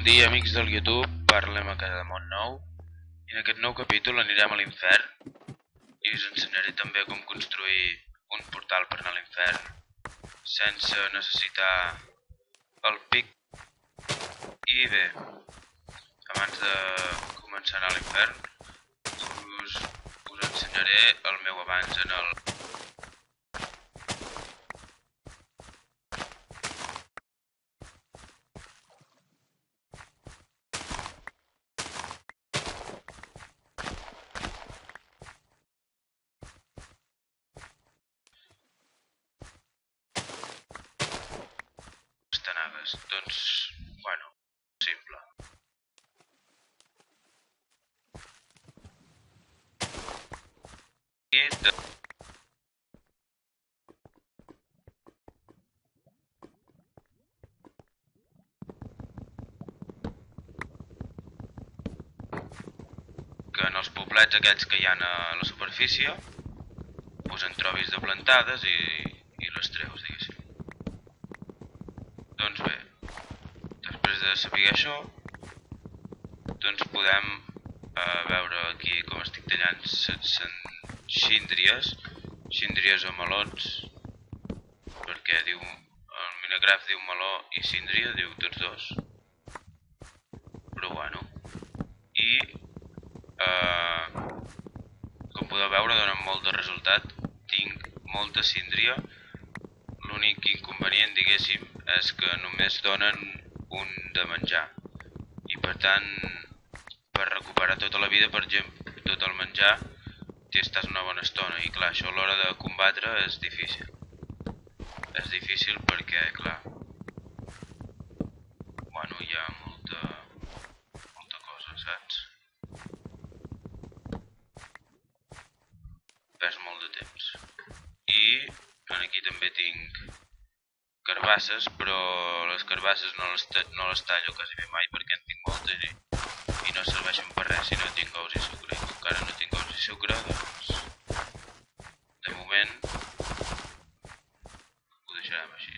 dia, amics del YouTube, parlem a casa de Montnou i en aquest nou capítol anirem a l'infern i us ensenyaré també com construir un portal per anar a l'infern sense necessitar el pic. I bé, abans de començar a anar a l'infern us ensenyaré el meu abans en el... pastanagues. Doncs, bueno, simple. I que en els poblets aquests que hi ha a la superfície pues en trobis de plantades i les treus, diguéssim. Doncs bé, després de saber això, doncs podem veure aquí com estic tallant síndries o melons, perquè diu, el Minecraft diu meló i síndria, diu tots dos. Però bueno, i com podeu veure donen molt de resultat, tinc molta síndria, l'únic inconvenient, diguéssim, és que només donen un de menjar i per tant per recuperar tota la vida, per exemple, tot el menjar t'hi estàs una bona estona i clar, això a l'hora de combatre és difícil. És difícil perquè, clar, bueno, hi ha molta cosa, saps? Perds molt de temps. I aquí també tinc carbasses, però les carbasses no les tallo quasi bé mai perquè en tinc moltes i no serveixen per res si no tinc ous i sucre. I com que ara no tinc ous i sucre, doncs de moment ho deixarem així.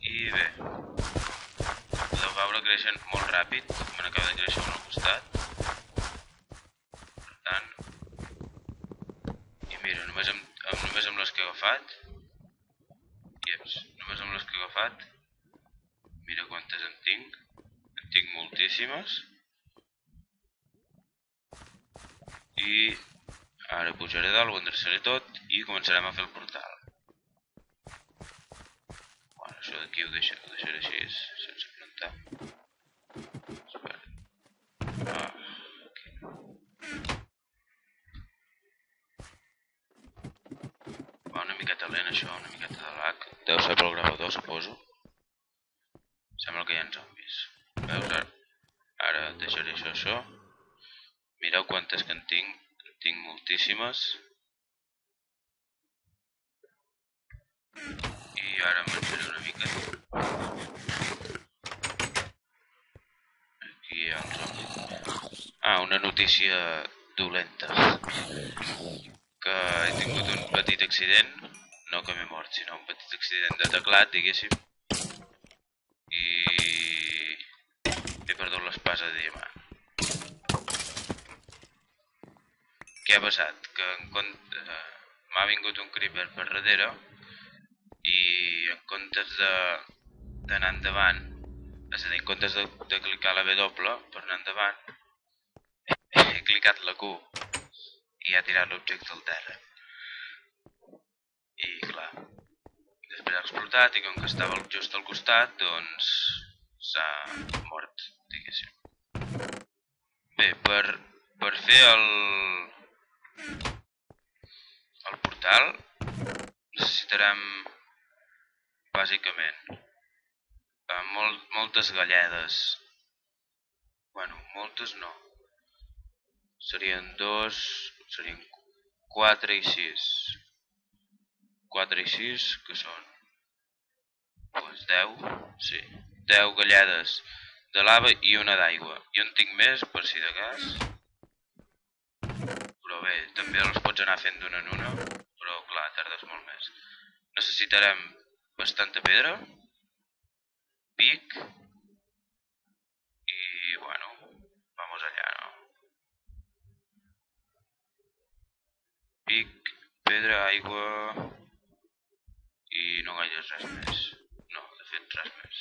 I bé, com podeu veure creixen molt ràpid, me n'acaba de créixer un al costat. Per tant, i mira, només amb les que he agafat, mira quantes en tinc moltíssimes. I ara pujaré dalt, ho endreçaré tot i començarem a fer el portal. Bueno, això d'aquí ho deixaré així, sense plantar. Espera. Aquí. Va una miqueta lent això, una miqueta de lag. Deu ser pel gravador, suposo. Sembla que hi ha zombis. Veus? Ara deixaré això. Mireu quantes que en tinc. En tinc moltíssimes. I ara en menjaré una mica. Aquí hi ha el zombi. Una notícia dolenta. Que he tingut un petit accident. No que m'he mort, sinó un petit accident de teclat, diguéssim. I he perdut l'espasa de diamant. Què ha passat? Que m'ha vingut un creeper per darrere i en comptes d'anar endavant, és a dir, en comptes de clicar la W per anar endavant, he clicat la Q i ha tirat l'objecte al terra. I clar, després ha explotat i com que estava just al costat, doncs s'ha mort, diguéssim. Bé, per fer el portal necessitarem bàsicament moltes galledes. Bueno, moltes no. Serien 4 i 6. 4 i 6, que són? Doncs 10, sí. 10 galledes de lava i una d'aigua. Jo en tinc més, per si de cas. Però bé, també els pots anar fent d'una en una, però clar, tardes molt més. Necessitarem bastanta pedra, pic pedra, aigua i no gaire res més. No, de fet res més.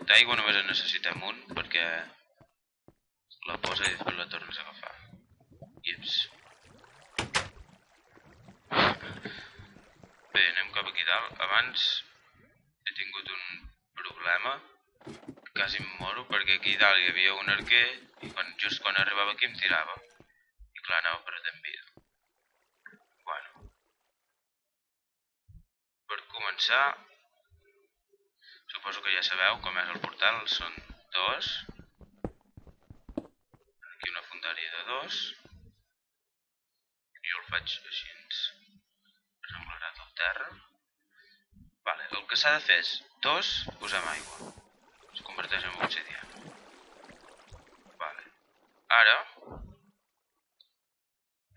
D'aigua només en necessitem un perquè la posa i després la tornes a agafar. Ips. Bé, anem cap aquí dalt. Abans he tingut un problema. Quasi em moro perquè aquí dalt hi havia un arquer i just quan arribava aquí em tirava. I clar, anava perdent vida. Bueno. Per començar, suposo que ja sabeu com és el portal. Són dos. Aquí una fundària de dos. Jo el faig així. Renglorat al terra. Vale, el que s'ha de fer és dos, posem aigua. Es converteix en obsidiana. Vale. Ara,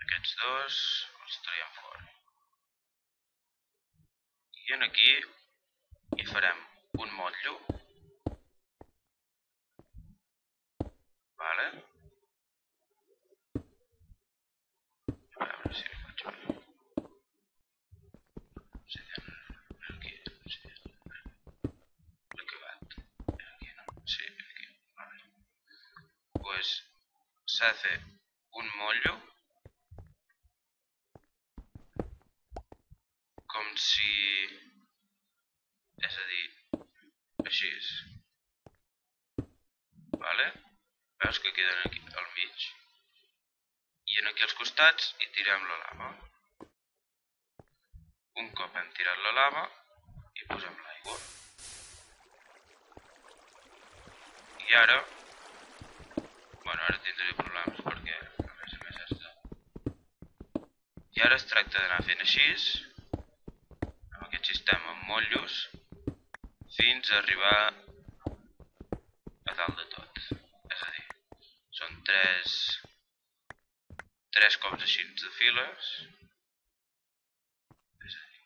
aquests dos els traiem fora. I en aquí hi farem un motllo. Vale. A veure si ho faig bé. Aquí, acabat. Aquí no, sí, aquí. Vale. Pues s'ha de fer un motllo com si, és a dir, així. Vale? Veus que queden aquí al mig? I aquí als costats hi tirem la lava. Un cop hem tirat la lava, hi posem l'aigua. I ara, bueno, ara tindré problemes perquè a més has de... I ara es tracta d'anar fent així, amb aquest sistema amb motllos, fins a arribar a dalt de tot. És a dir, són tres cops així de files. És a dir,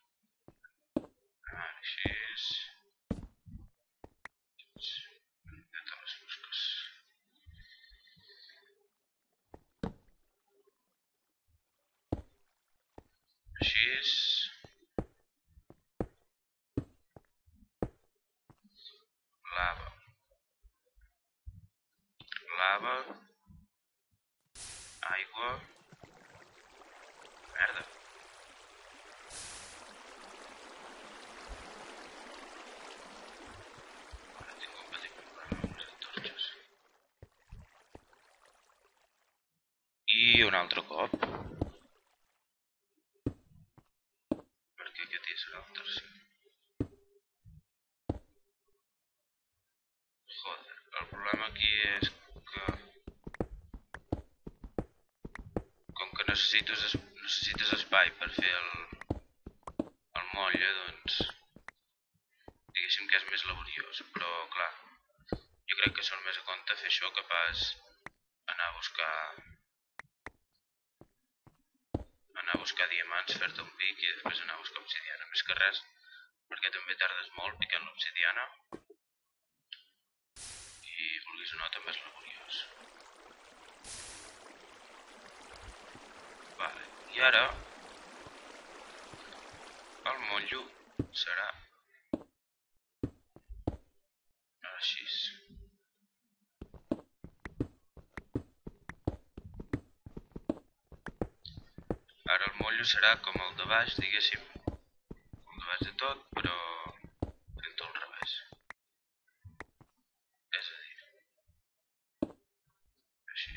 així. De totes les fosques. Així. Lava. Lava. Aigua. Merda. Ara tinc un petit problema amb les antorxes. I un altre cop. Perquè aquest ja serà el tercer. Joder, el problema aquí és que com que necessites espai per fer el motlle, doncs diguéssim que és més laboriós, però clar, jo crec que surt més a compte fer això que pas anar a buscar diamants, fer-te un pic i després anar a buscar obsidiana. Més que res, perquè també tardes molt picant l'obsidiana i vulguis o no també és laboriós. Vale, i ara el motllo serà així. Ara el motllo serà com el de baix, diguéssim, el de baix de tot, però fent-ho al revés. És a dir, així.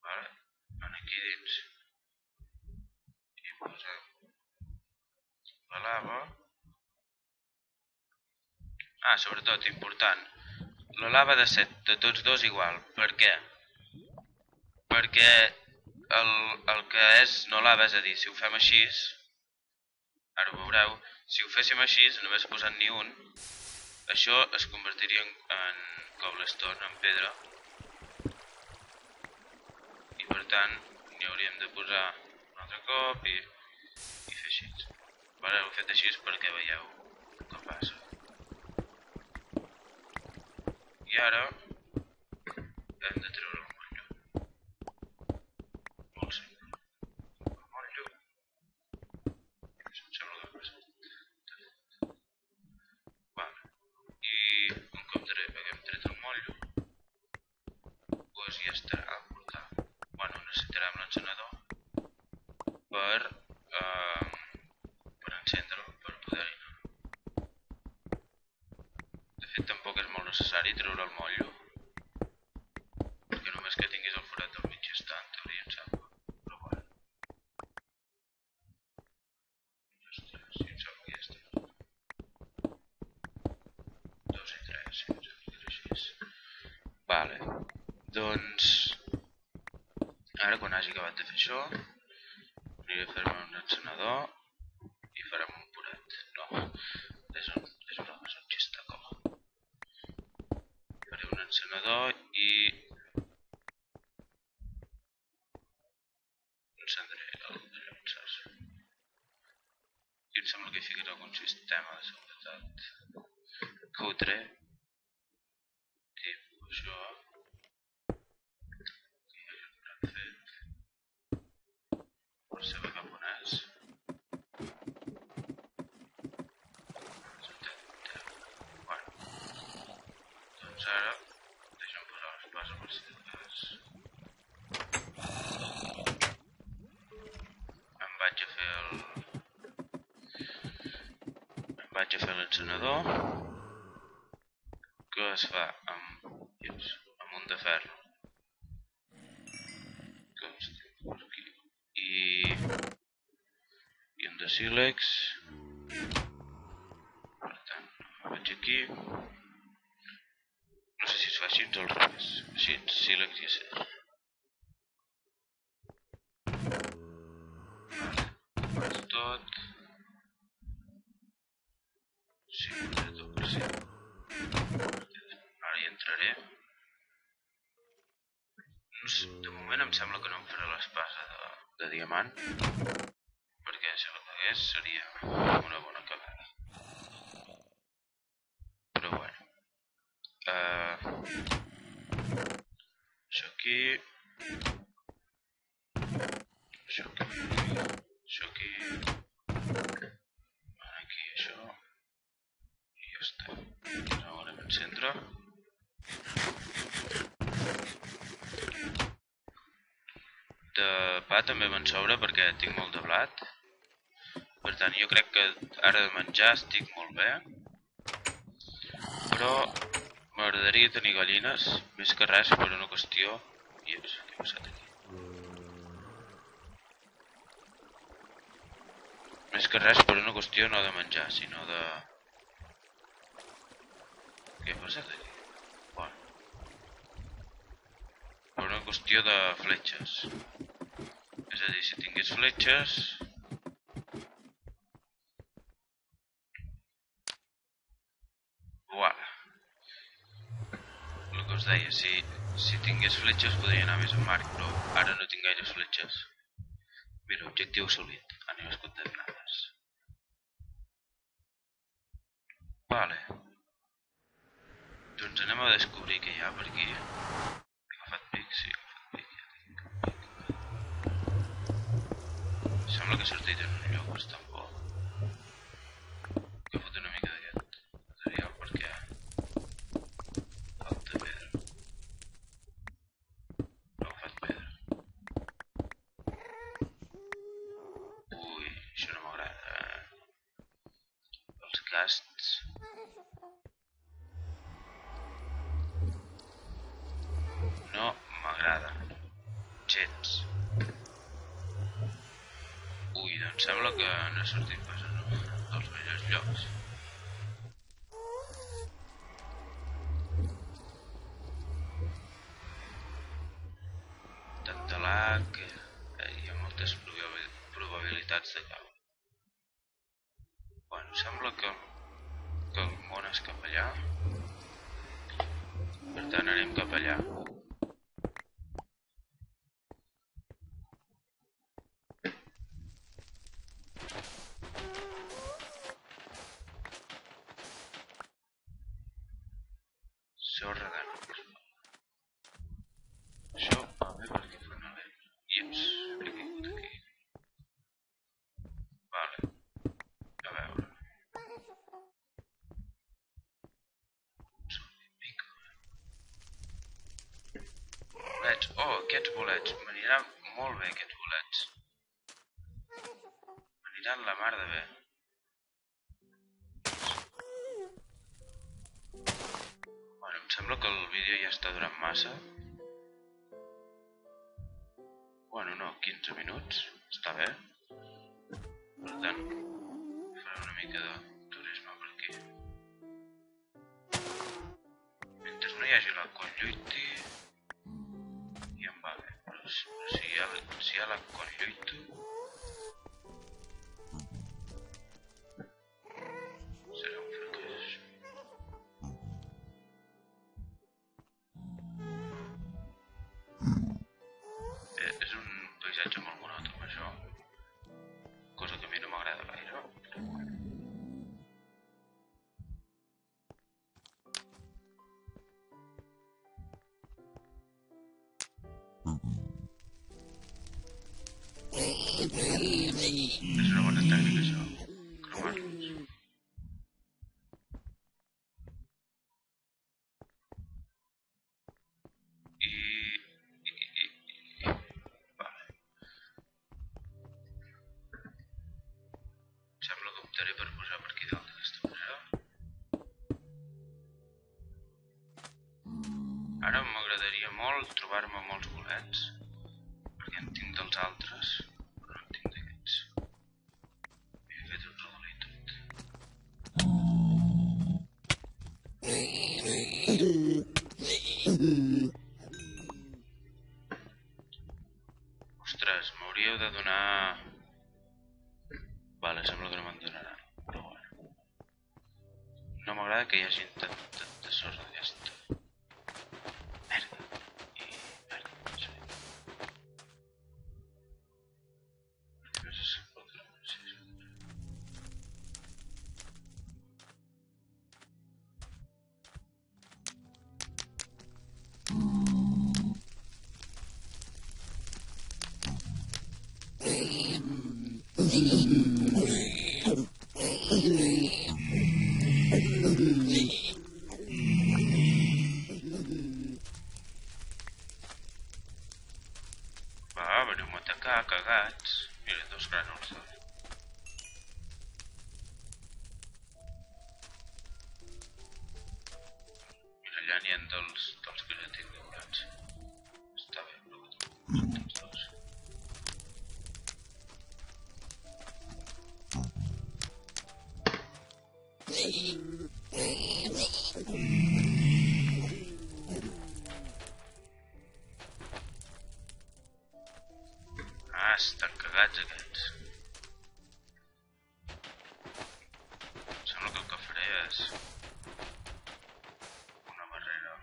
Vale, aquí dins hi posem la lava. Sobretot, important, la lava ha de ser de tots dos igual. Per què? Perquè el que és no lava, és a dir, si ho fem així, ara ho veureu, si ho féssim així, només posant ni un, això es convertiria en cobblestone, en pedra, i per tant n'hi hauríem de posar un altre cop i fer així. Vale, ho he fet així perquè veieu què passa. I ara hem de treure el motllo. Molt simple. El motllo. Em sembla que passa. Vale. I un cop haguem tret el motllo, doncs ja estarà a portar. Bueno, necessitarem l'encenedor per encendre-lo, per poder-hi anar. De fet, tampoc és molt necessari treure el motllo, perquè només que tinguis el forat del mig està, en teoria em sembla. Però bueno. Ostres, si em sembla que ja està. 2 i 3, si em sembla que és així. Vale. Doncs, ara quan hagi acabat de fer això, aniré a fer-me un encenedor i farem un puret. No, és broma, és un xistacó. Faré un encenedor i encendré el llançar. I em sembla que hi ficaré algun sistema de seguretat cutre, tipus això, que ja l'hem fet, per saber cap on és. Bueno, doncs ara deixa'm posar l'espasa per si de cas. Em vaig a fer l'encenedor, que es fa amb un de ferro, que els tinc per aquí, i un de sílex. Per tant, vaig aquí. No sé si es fa així o al revés. Així, sílex i acer. Faig tot. Sí, faré tot per si. Ara hi entraré. No sé, de moment em sembla que no em faré l'espasa de diamant, perquè si la pagués seria una bona cagada. Però bueno. Això aquí. Això aquí. Això aquí. Aquí això. I ja està. Ara anem a encendre. De pa també me'n sobra perquè tinc molt de blat. Per tant, jo crec que ara de menjar estic molt bé. Però m'agradaria tenir gallines, més que res per una qüestió... Ies, què ha passat aquí? Més que res per una qüestió no de menjar, sinó de... Què ha passat aquí? Bueno. Per una qüestió de fletxes. És a dir, si tingués fletxes... Voilà. El que us deia, si tingués fletxes podria anar més en marc, però ara no tinc gaires fletxes. Mira, objectiu assolit. Ànimes condemnades. Vale. Doncs anem a descobrir què hi ha per aquí. He agafat pic, sí, he agafat pic, ja tinc pic. Sembla que he sortit en un lloc bastant bo. He fot una mica d'aquest material perquè falta pedra. No he agafat pedra. Ui, això no m'agrada. Els casts. No m'agrada. Gens. Ui, doncs sembla que no he sortit pas en un dels millors llocs. Tanta lag, hi ha moltes probabilitats de caure. Bueno, sembla que el món és cap allà. Per tant, anem cap allà. Sorra de núvols. M'aniran molt bé aquests bolets. M'aniran la mar de bé. Bueno, em sembla que el vídeo ja està durant massa. Bueno, no, 15 minuts. Està bé. Per tant, faré una mica de turisme per aquí. Mentre no hi hagi la conlluiti, ja em va bé. Però si hi ha la conlluita, serà un fracàs. És un paisatge molt monòton, això. Cosa que a mi no m'agrada gaire. És una bona tècnica, això. Cremar-los. Vale. Sembla que optaré per posar per aquí dalt d'aquesta manera. Ara m'agradaria molt trobar-me molts bolets, perquè en tinc dels altres, però no en tinc d'aquests. He fet un rodolí tot. Ostres, m'hauríeu de donar... Vale, sembla que no me'n donaran, però bueno. No m'agrada que hi hagi tant de sorra d'aquesta. Merda. I merda, sí. Va, veniu-me a atacar, cagats. Mira, 2 grànuls. Mira, allà n'hi ha dels que ja tinc devorats. Està bé, però els dos. Ah, estan cagats aquests. Sembla que el que faré és una barrera.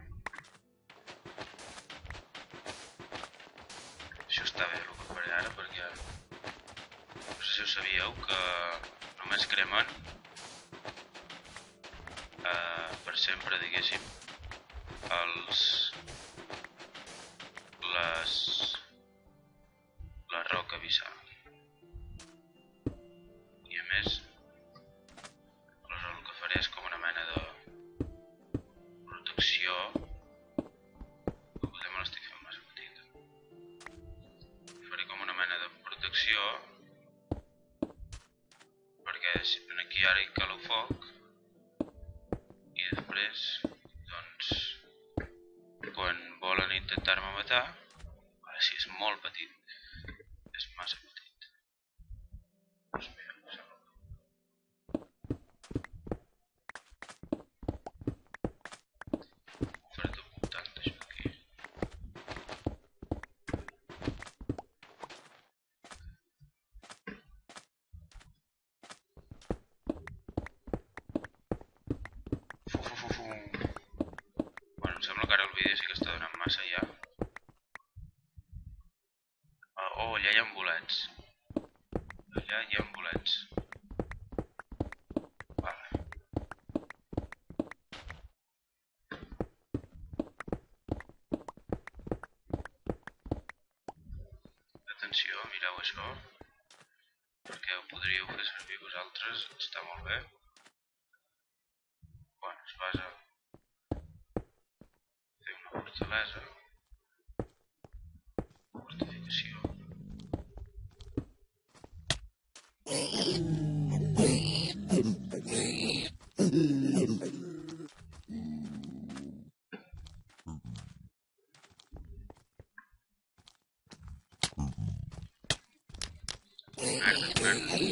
Això està bé el que faré ara perquè no sé si ho sabíeu que només cremen per sempre, diguéssim, la roca abissal. I a més, aleshores el que faré és com una mena de protecció. Potser me l'estic fent massa petita. Faré com una mena de protecció perquè aquí ara hi cala foc i després, doncs, quan volen intentar-me matar, ara si és molt petit, és massa petit. Doncs mira, ho faré tot voltant d'això aquí. Bueno, em sembla que ara el vídeo sí que està donant massa ja. Oh, allà hi ha bolets. Allà hi ha bolets. Vale. Atenció, mireu això, perquè ho podríeu fer servir vosaltres, està molt bé. Bueno, es basa en fer una fortalesa, fortificació.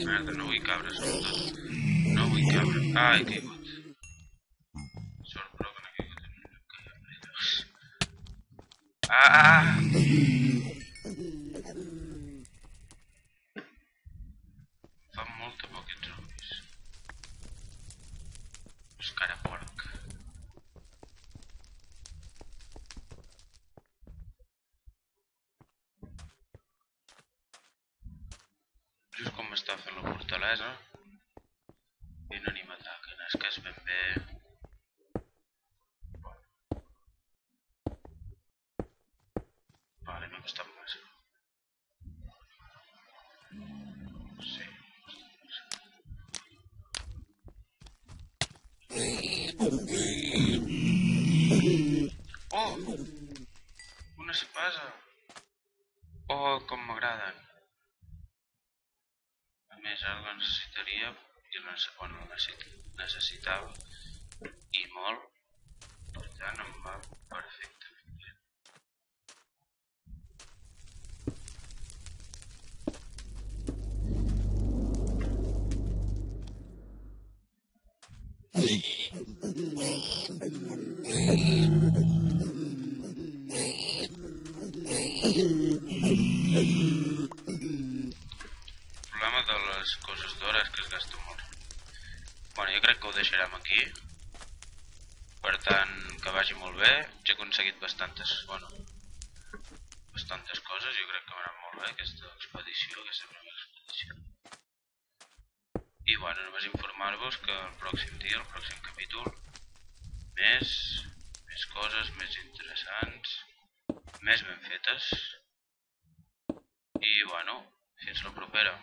Merda, no vull cabre, sobretot. No vull cabre. Ah, he caigut. Sort, però que no he caigut. Ah! Fa molta por aquests zombis. És cara porc. Just com m'està fent la fortalesa, venen i m'ataquen. És que és ben bé... Vale, m'ha costat massa. Sí. Oh! Una espasa! Oh, com m'agraden! A més, ara la necessitaria, bueno, la necessitava i molt, per tant em va perfectament bé. El problema de les coses d'or és que es gasta molt. Bueno, jo crec que ho deixarem aquí. Per tant, que vagi molt bé. Ja he aconseguit bastantes coses. Jo crec que m'ha anat molt bé aquesta expedició, aquesta primera expedició. I bueno, només informar-vos que el pròxim dia, el pròxim capítol, més coses, més interessants, més ben fetes. I bueno, fins la propera.